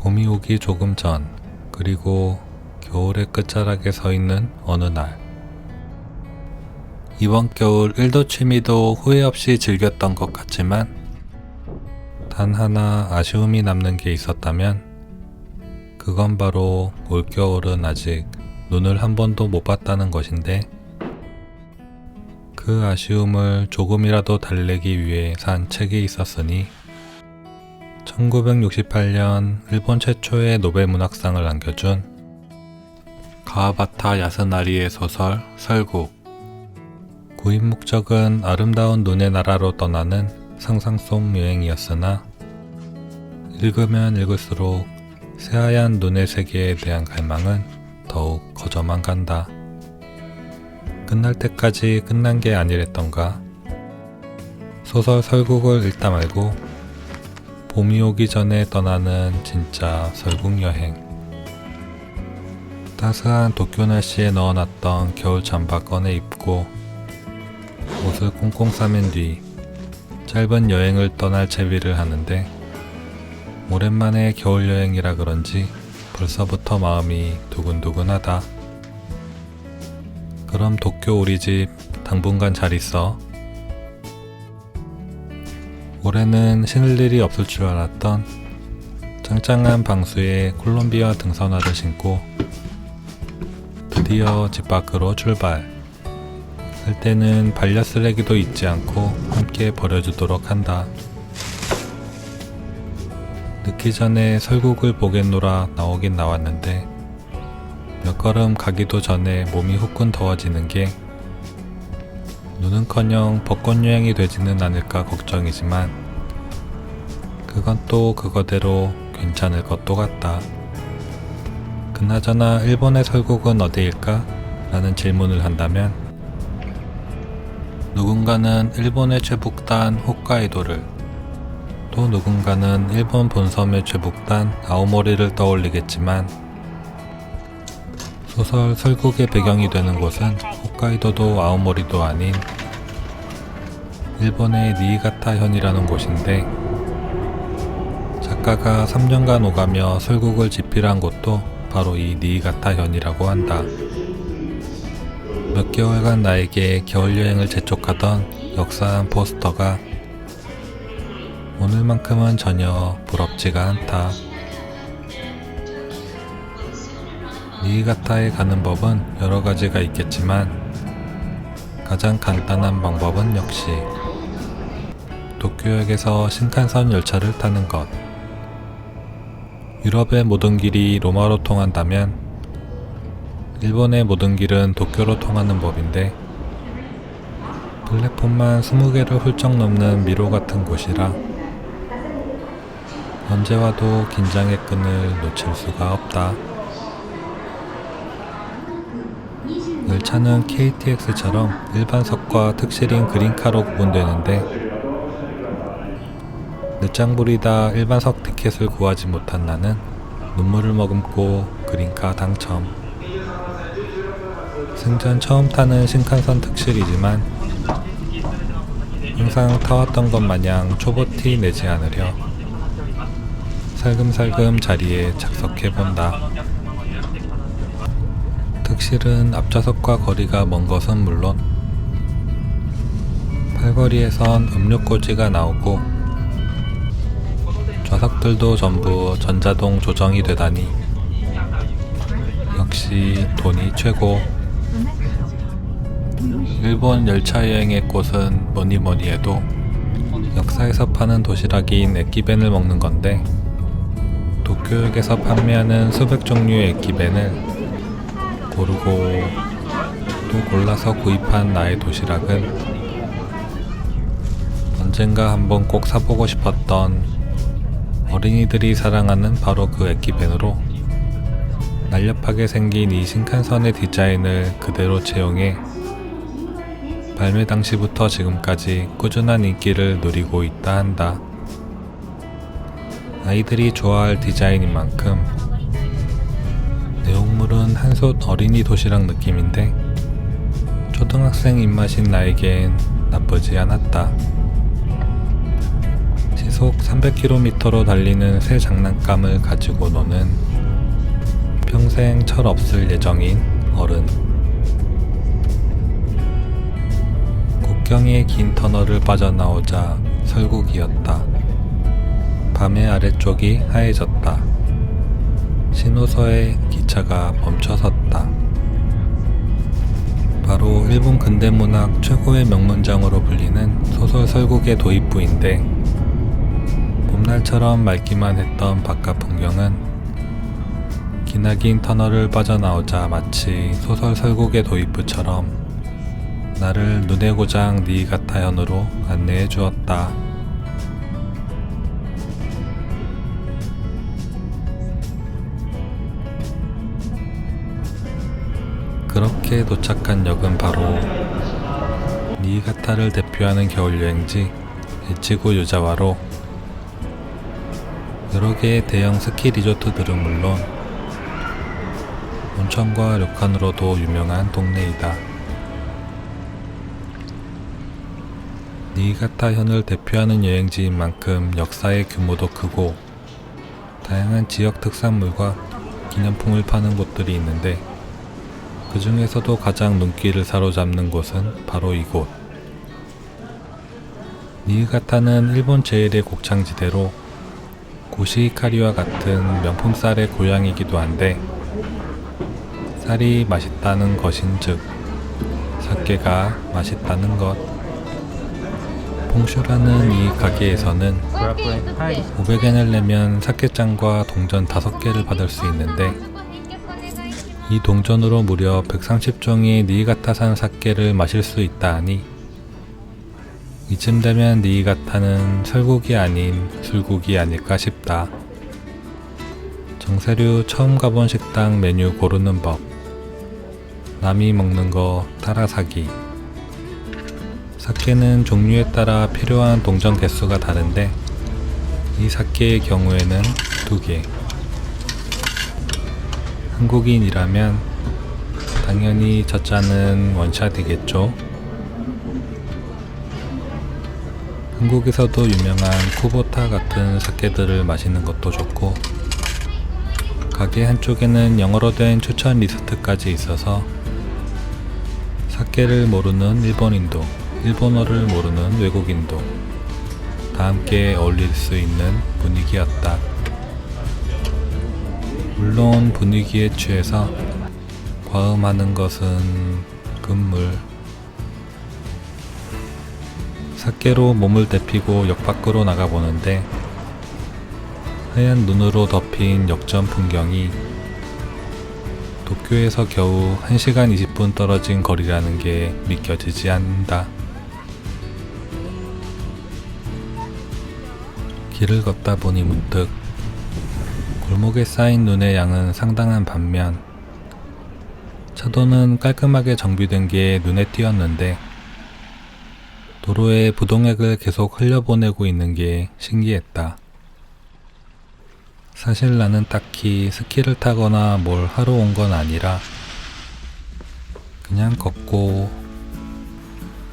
봄이 오기 조금 전, 그리고 겨울의 끝자락에 서 있는 어느 날. 이번 겨울 일도 취미도 후회 없이 즐겼던 것 같지만 단 하나 아쉬움이 남는 게 있었다면 그건 바로 올겨울은 아직 눈을 한 번도 못 봤다는 것인데, 그 아쉬움을 조금이라도 달래기 위해 산 책이 있었으니 1968년 일본 최초의 노벨 문학상을 안겨준 가와바타 야스나리의 소설 설국. 구입 목적은 아름다운 눈의 나라로 떠나는 상상 속 여행이었으나 읽으면 읽을수록 새하얀 눈의 세계에 대한 갈망은 더욱 커져만 간다. 끝날 때까지 끝난 게 아니랬던가. 소설 설국을 읽다 말고 봄이 오기 전에 떠나는 진짜 설국 여행. 따스한 도쿄 날씨에 넣어놨던 겨울 잠바 꺼내 입고 옷을 꽁꽁 싸맨 뒤 짧은 여행을 떠날 채비를 하는데, 오랜만에 겨울 여행이라 그런지 벌써부터 마음이 두근두근하다. 그럼 도쿄 우리 집 당분간 잘 있어. 올해는 신을 일이 없을 줄 알았던 짱짱한 방수에 콜롬비아 등산화를 신고 드디어 집 밖으로 출발. 갈 때는 반려 쓰레기도 잊지 않고 함께 버려주도록 한다. 늦기 전에 설국을 보겠노라 나오긴 나왔는데 몇 걸음 가기도 전에 몸이 후끈 더워지는 게 눈은커녕 벚꽃 여행이 되지는 않을까 걱정이지만 그건 또 그거대로 괜찮을 것도 같다. 그나저나 일본의 설국은 어디일까? 라는 질문을 한다면 누군가는 일본의 최북단 홋카이도를, 또 누군가는 일본 본섬의 최북단 아오모리를 떠올리겠지만 소설 설국의 배경이 되는 곳은 홋카이도도 아오모리도 아닌 일본의 니이가타현이라는 곳인데, 작가가 3년간 오가며 설국을 집필한 곳도 바로 이 니이가타현이라고 한다. 몇 개월간 나에게 겨울여행을 재촉하던 역사한 포스터가 오늘만큼은 전혀 부럽지가 않다. 니이가타에 가는 법은 여러 가지가 있겠지만 가장 간단한 방법은 역시 도쿄역에서 신칸선 열차를 타는 것. 유럽의 모든 길이 로마로 통한다면 일본의 모든 길은 도쿄로 통하는 법인데, 플랫폼만 20개를 훌쩍 넘는 미로 같은 곳이라 언제 와도 긴장의 끈을 놓칠 수가 없다. 열차는 KTX처럼 일반석과 특실인 그린카로 구분되는데, 늦장 부리다 일반석 티켓을 구하지 못한 나는 눈물을 머금고 그린카 당첨. 생전 처음 타는 신칸선 특실이지만 항상 타왔던 것 마냥 초보티 내지 않으려 살금살금 자리에 착석해본다. 특실은 앞좌석과 거리가 먼 것은 물론 팔거리에선 음료꽂이가 나오고 좌석들도 전부 전자동 조정이 되다니 역시 돈이 최고. 일본 열차 여행의 꽃은 뭐니뭐니 해도 역사에서 파는 도시락인 에끼벤을 먹는 건데, 도쿄역에서 판매하는 수백 종류의 에끼벤을 고르고 또 골라서 구입한 나의 도시락은 언젠가 한번 꼭 사보고 싶었던 어린이들이 사랑하는 바로 그 에끼벤으로 날렵하게 생긴 이 신칸선의 디자인을 그대로 채용해 발매 당시부터 지금까지 꾸준한 인기를 누리고 있다 한다. 아이들이 좋아할 디자인인 만큼 내용물은 한솥 어린이 도시락 느낌인데 초등학생 입맛인 나에겐 나쁘지 않았다. 시속 300km로 달리는 새 장난감을 가지고 노는 평생 철 없을 예정인 어른. 국경의 긴 터널을 빠져나오자 설국이었다. 밤의 아래쪽이 하얘졌다. 신호서에 기차가 멈춰섰다. 바로 일본 근대문학 최고의 명문장으로 불리는 소설 설국의 도입부인데, 봄날처럼 맑기만 했던 바깥 풍경은 기나긴 터널을 빠져나오자 마치 소설 설국의 도입부처럼 나를 눈의 고장 니이가타현으로 안내해 주었다. 그렇게 도착한 역은 바로 니이가타를 대표하는 겨울여행지 에치고 요자와로. 여러 개의 대형 스키 리조트들은 물론 온천과 료칸으로도 유명한 동네이다. 니이가타현을 대표하는 여행지인 만큼 역사의 규모도 크고 다양한 지역 특산물과 기념품을 파는 곳들이 있는데, 그 중에서도 가장 눈길을 사로잡는 곳은 바로 이곳. 니이가타는 일본 제1의 곡창지대로 고시히카리와 같은 명품 쌀의 고향이기도 한데, 쌀이 맛있다는 것인즉 사케가 맛있다는 것. 봉슈라는 이 가게에서는 500엔을 내면 사케잔과 동전 5개를 받을 수 있는데, 이 동전으로 무려 130종의 니이가타산 사케를 마실 수 있다 하니 이쯤 되면 니이가타는 설국이 아닌 술국이 아닐까 싶다. 정세류 처음 가본 식당 메뉴 고르는 법, 남이 먹는 거 따라 사기. 사케는 종류에 따라 필요한 동전 개수가 다른데, 이 사케의 경우에는 2개. 한국인이라면 당연히 저 잔은 원샷이겠죠. 한국에서도 유명한 쿠보타 같은 사케들을 마시는 것도 좋고, 가게 한쪽에는 영어로 된 추천 리스트까지 있어서 사케를 모르는 일본인도, 일본어를 모르는 외국인도 다 함께 어울릴 수 있는 분위기였다. 물론 분위기에 취해서 과음하는 것은 금물. 사케로 몸을 데피고 역 밖으로 나가보는데, 하얀 눈으로 덮인 역전 풍경이 도쿄에서 겨우 1시간 20분 떨어진 거리라는 게 믿겨지지 않는다. 길을 걷다 보니 문득 골목에 쌓인 눈의 양은 상당한 반면 차도는 깔끔하게 정비된 게 눈에 띄었는데, 도로에 부동액을 계속 흘려보내고 있는 게 신기했다. 사실 나는 딱히 스키를 타거나 뭘 하러 온 건 아니라 그냥 걷고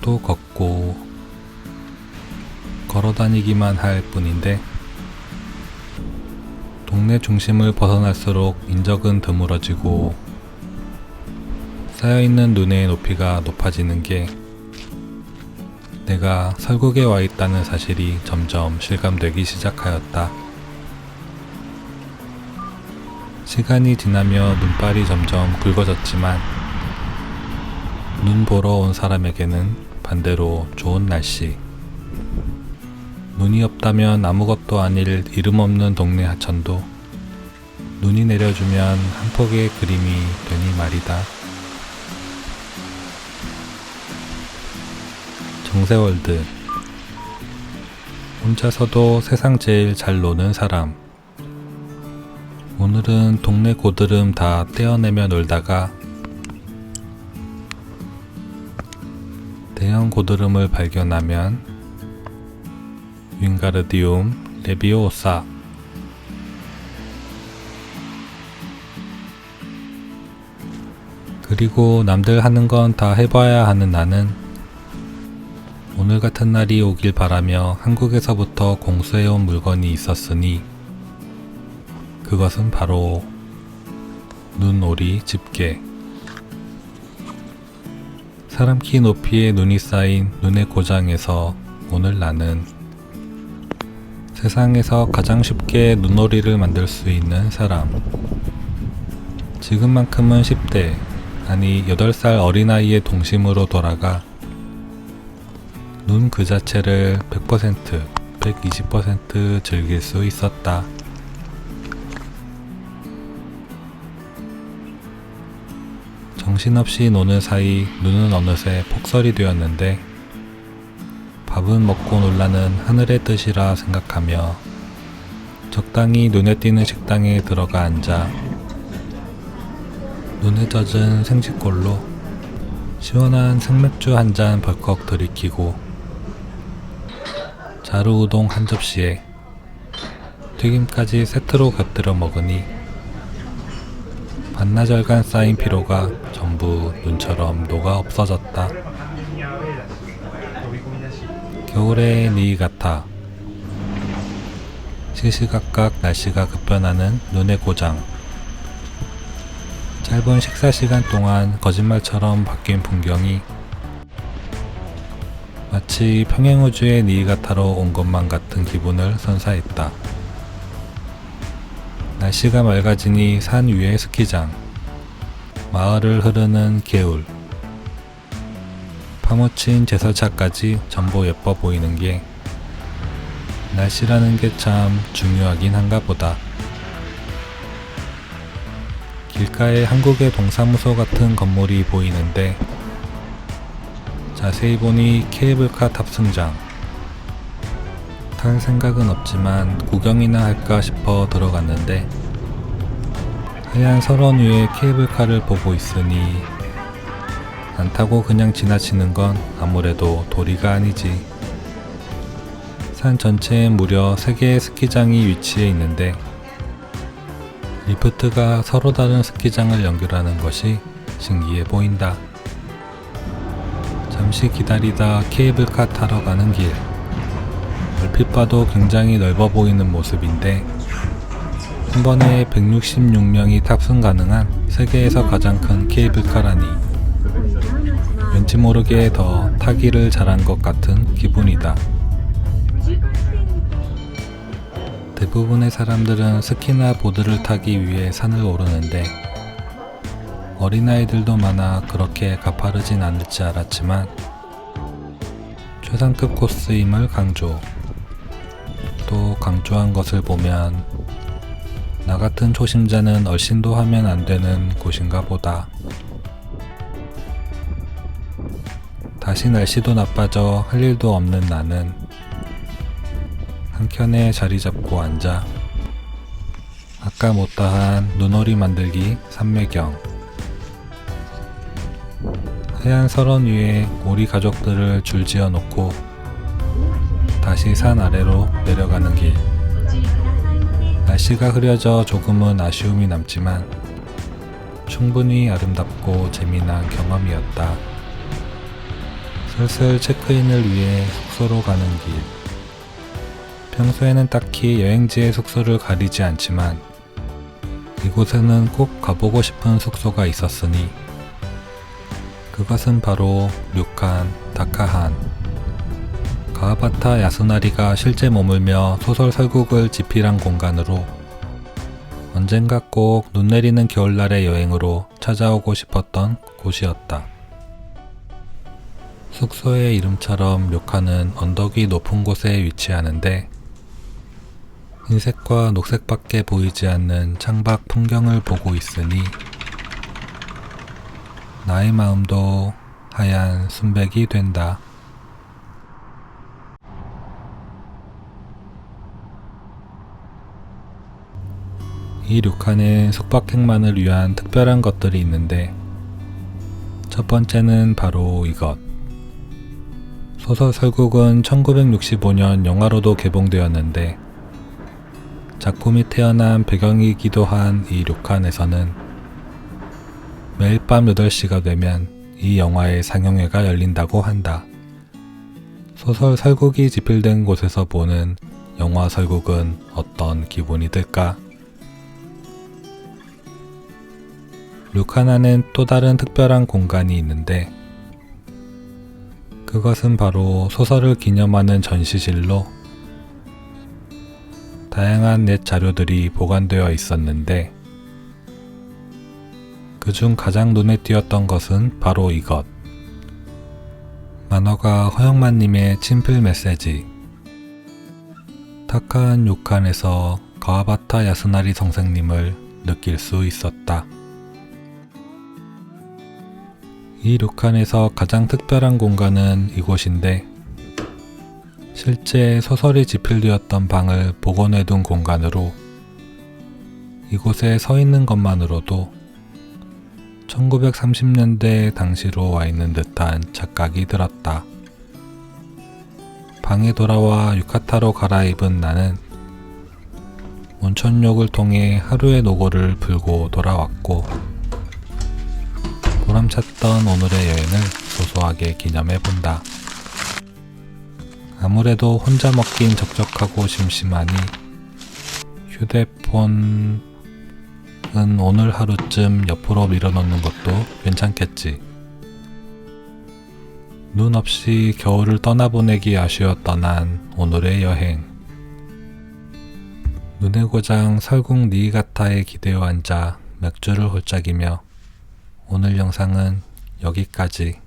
또 걷고 걸어다니기만 할 뿐인데, 동네 중심을 벗어날수록 인적은 드물어지고 쌓여있는 눈의 높이가 높아지는 게 내가 설국에 와 있다는 사실이 점점 실감되기 시작하였다. 시간이 지나며 눈발이 점점 굵어졌지만 눈 보러 온 사람에게는 반대로 좋은 날씨. 눈이 없다면 아무것도 아닐 이름 없는 동네 하천도 눈이 내려주면 한 폭의 그림이 되니 말이다. 정세월드. 혼자서도 세상 제일 잘 노는 사람. 오늘은 동네 고드름 다 떼어내며 놀다가 대형 고드름을 발견하면 윙가르디움 레비오사. 그리고 남들 하는 건 다 해봐야 하는 나는 오늘 같은 날이 오길 바라며 한국에서부터 공수해온 물건이 있었으니 그것은 바로 눈오리 집게. 사람 키 높이의 눈이 쌓인 눈의 고장에서 오늘 나는 세상에서 가장 쉽게 눈오리를 만들 수 있는 사람. 지금만큼은 10대, 아니 8살 어린아이의 동심으로 돌아가 눈 그 자체를 100%, 120% 즐길 수 있었다. 정신없이 노는 사이 눈은 어느새 폭설이 되었는데 밥은 먹고 놀라는 하늘의 뜻이라 생각하며 적당히 눈에 띄는 식당에 들어가 앉아 눈에 젖은 생쥐꼴로 시원한 생맥주 한 잔 벌컥 들이키고 자루우동 한 접시에 튀김까지 세트로 곁들여 먹으니 반나절간 쌓인 피로가 전부 눈처럼 녹아 없어졌다. 겨울의 니이가타. 시시각각 날씨가 급변하는 눈의 고장. 짧은 식사 시간 동안 거짓말처럼 바뀐 풍경이 마치 평행우주의 니이가타로 온 것만 같은 기분을 선사했다. 날씨가 맑아지니 산 위의 스키장, 마을을 흐르는 개울, 파묻힌 제설차까지 전부 예뻐 보이는 게 날씨라는 게 참 중요하긴 한가 보다. 길가에 한국의 동사무소 같은 건물이 보이는데 자세히 보니 케이블카 탑승장. 탈 생각은 없지만 구경이나 할까 싶어 들어갔는데 하얀 설원 위에 케이블카를 보고 있으니 안 타고 그냥 지나치는 건 아무래도 도리가 아니지. 산 전체에 무려 3개의 스키장이 위치해 있는데 리프트가 서로 다른 스키장을 연결하는 것이 신기해 보인다. 잠시 기다리다 케이블카 타러 가는 길. 얼핏 봐도 굉장히 넓어 보이는 모습인데 한 번에 166명이 탑승 가능한 세계에서 가장 큰 케이블카라니 왠지 모르게 더 타기를 잘한 것 같은 기분이다. 대부분의 사람들은 스키나 보드를 타기 위해 산을 오르는데 어린아이들도 많아 그렇게 가파르진 않을지 알았지만 최상급 코스임을 강조. 또 강조한 것을 보면 나 같은 초심자는 얼씬도 하면 안 되는 곳인가 보다. 다시 날씨도 나빠져 할 일도 없는 나는 한켠에 자리 잡고 앉아 아까 못다한 눈오리 만들기 삼매경. 하얀 설원 위에 오리 가족들을 줄지어 놓고 다시 산 아래로 내려가는 길. 날씨가 흐려져 조금은 아쉬움이 남지만 충분히 아름답고 재미난 경험이었다. 슬슬 체크인을 위해 숙소로 가는 길. 평소에는 딱히 여행지의 숙소를 가리지 않지만 이곳에는 꼭 가보고 싶은 숙소가 있었으니 그것은 바로 료칸 다카한. 가와바타 야스나리가 실제 머물며 소설 설국을 집필한 공간으로 언젠가 꼭 눈 내리는 겨울날의 여행으로 찾아오고 싶었던 곳이었다. 숙소의 이름처럼 료칸은 언덕이 높은 곳에 위치하는데 흰색과 녹색밖에 보이지 않는 창밖 풍경을 보고 있으니 나의 마음도 하얀 순백이 된다. 이 료칸에 숙박객만을 위한 특별한 것들이 있는데 첫 번째는 바로 이것. 소설 설국은 1965년 영화로도 개봉되었는데 작품이 태어난 배경이기도 한 이 료칸에서는 매일 밤 8시가 되면 이 영화의 상영회가 열린다고 한다. 소설 설국이 집필된 곳에서 보는 영화 설국은 어떤 기분이 들까? 루카나는 또 다른 특별한 공간이 있는데 그것은 바로 소설을 기념하는 전시실로 다양한 옛 자료들이 보관되어 있었는데 그중 가장 눈에 띄었던 것은 바로 이것. 만화가 허영만님의 친필 메시지. 타카한 료칸에서 가와바타 야스나리 선생님을 느낄 수 있었다. 이 료칸에서 가장 특별한 공간은 이곳인데 실제 소설이 집필되었던 방을 복원해둔 공간으로 이곳에 서 있는 것만으로도 1930년대 당시로 와 있는 듯한 착각이 들었다. 방에 돌아와 유카타로 갈아입은 나는 온천욕을 통해 하루의 노고를 풀고 돌아왔고 보람찼던 오늘의 여행을 소소하게 기념해본다. 아무래도 혼자 먹긴 적적하고 심심하니 휴대폰은 오늘 하루쯤 옆으로 밀어넣는 것도 괜찮겠지. 눈 없이 겨울을 떠나보내기 아쉬워 떠난 오늘의 여행. 눈의 고장 설국 니이가타에 기대어 앉아 맥주를 홀짝이며 오늘 영상은 여기까지.